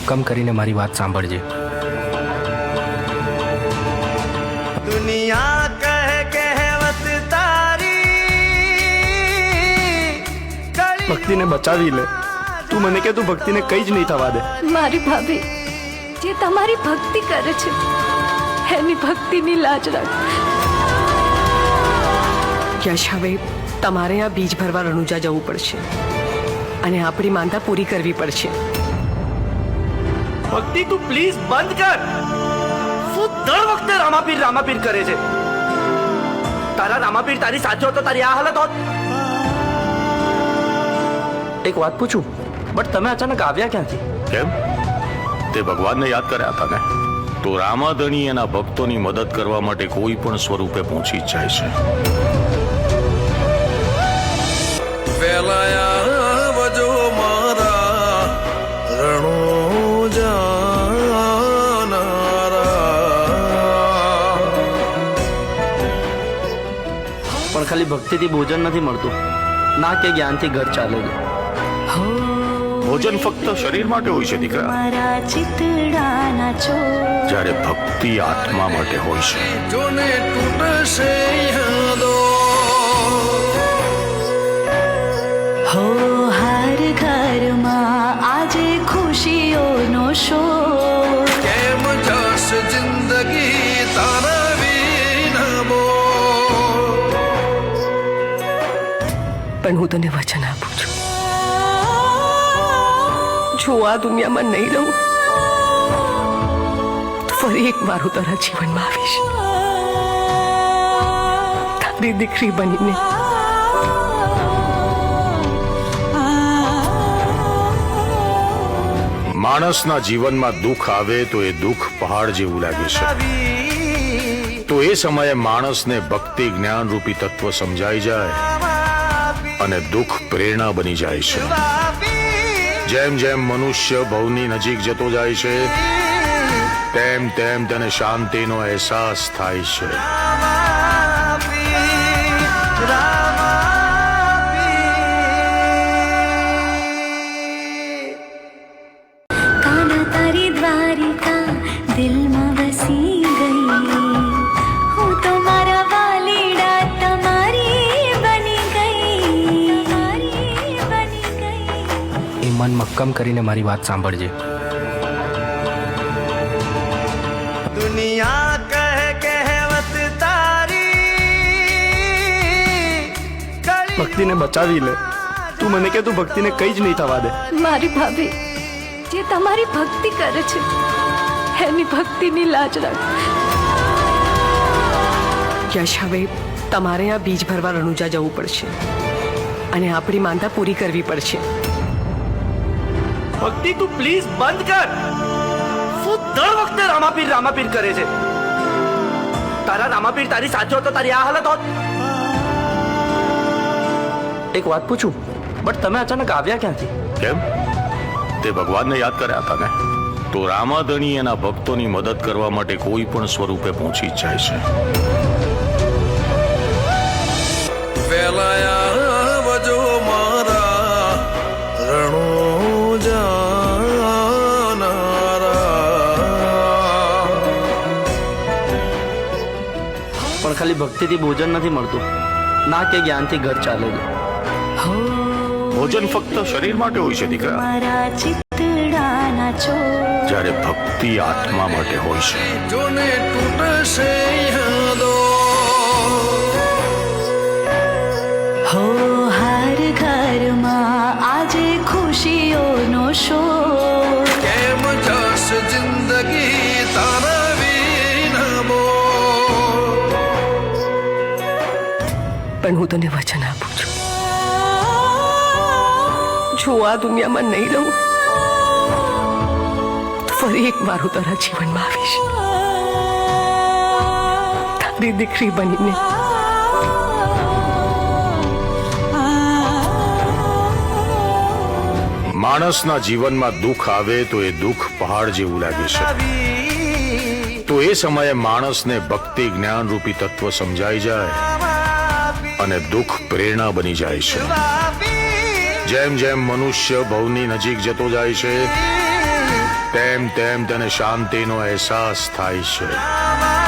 મક્કમ કરીને મારી વાત સાંભળજે. દુનિયા કહે કહેવત તારી ભક્તિને બચાવી લે. તું મને કે તું ભક્તિને કઈ જ નહીં થવા દે. મારી ભાભી જે તમારી ભક્તિ કરે છે એની ભક્તિની લાજ રાખ. યશ, હવે તમારે આ બીજ ભરવા રણુજા જવું પડશે અને આપણી માનતા પૂરી કરવી પડશે. ભક્તિ તું પ્લીઝ બંધ કર. શું દર વખતે રામાપીર કરે છે? તારા રામાપીર તારી સાચો હતો તારી આ હાલત હોત. એક વાત પૂછું, બટ તમે અચાનક આવ્યા ક્યાંથી? કેમ? તે ભગવાનને યાદ કર્યા હતા ને? તો રામાધણી એના ભક્તોની મદદ કરવા માટે કોઈ પણ સ્વરૂપે પહોંચી જ જાય છે. વેલાયા વજો મારા રણુજાનારા. પણ ખાલી ભક્તિથી ભોજન નથી મળતું, ના કે જ્ઞાનથી ઘર ચાલે છે. ભોજન ફક્ત શરીર માટે હોય છે દીકરા, જ્યારે ભક્તિ આત્મા માટે હોય છે. જોને તૂટશે યાદો. હો હર ઘરમાં આજે ખુશીઓનો શોર. કેમ જશે જિંદગી તારા વિના બોલ. પણ હું તને વચન આપું છું, જો આ દુનિયામાં નહીં રહું તો ફરી એક વાર હું તારા જીવનમાં આવીશ, તારી દીકરી બનીને. માણસના જીવનમાં દુઃખ આવે તો એ દુઃખ પહાડ જેવું લાગે છે. તો એ સમયે માણસને ભક્તિ જ્ઞાન રૂપી તત્વ સમજાઈ જાય અને દુઃખ પ્રેરણા બની જાય છે. જેમ જેમ મનુષ્ય ભવની નજીક જતો જાય છે તેમ તેમ તેને શાંતિનો અહેસાસ થાય છે. કાના તારી દ્વારિકા દિલમાં વસી ગઈ. હું તો મારા વાલીડા તમારી બની ગઈ. એ મન મક્કમ કરીને મારી વાત સાંભળજે. દુનિયા કહે કહેવત તારી ભક્તિને બચાવી લે. તું મને કે તું ભક્તિને કઈ જ નહીં થવા દે. મારી ભાભી જે તમારી ભક્તિ કરે છે એની ભક્તિની લાજ રાખ. યશ, હવે તમારે આ બીજ ભરવા રણુજા જવું પડશે અને આપણી માનતા પૂરી કરવી પડશે. ભક્તિ તું પ્લીઝ બંધ કર. શું દર વખતે રામાપીર કરે છે? તારા રામાપીર તારી સાચો હતો તારી આ હાલત હોત. એક વાત પૂછું, બટ તમે અચાનક આવ્યા ક્યાંથી? કેમ? તે ભગવાનને યાદ કર્યા હતા ને? તો રામાધણી એના ભક્તોની મદદ કરવા માટે કોઈ પણ સ્વરૂપે પહોંચી જ જાય છે. વેલાયા વજો મારા રણુજાનારા. પણ ખાલી ભક્તિથી ભોજન નથી મળતું, ના કે જ્ઞાનથી ઘર ચાલે છે. ભોજન ફક્ત શરીર માટે હોય છે દીકરા, જ્યારે ભક્તિ આત્મા માટે હોય છે. જોને તૂટશે યાદો. હો હર ઘરમાં આજે ખુશીઓનો શોર. કેમ જશે જિંદગી તારા વિના બોલ. પણ હું તને વચન આપું છું, જો આ દુનિયામાં નહીં રહું તો ફરી એક વાર હું તારા જીવનમાં આવીશ, તારી દીકરી બનીને. માણસના જીવનમાં દુઃખ આવે તો એ દુઃખ પહાડ જેવું લાગે છે. તો એ સમયે માણસને ભક્તિ જ્ઞાન રૂપી તત્વ સમજાઈ જાય અને દુઃખ પ્રેરણા બની જાય છે. જેમ જેમ મનુષ્ય ભવની નજીક જતો જાય છે તેમ તેમ તને શાંતિનો અહેસાસ થાય છે.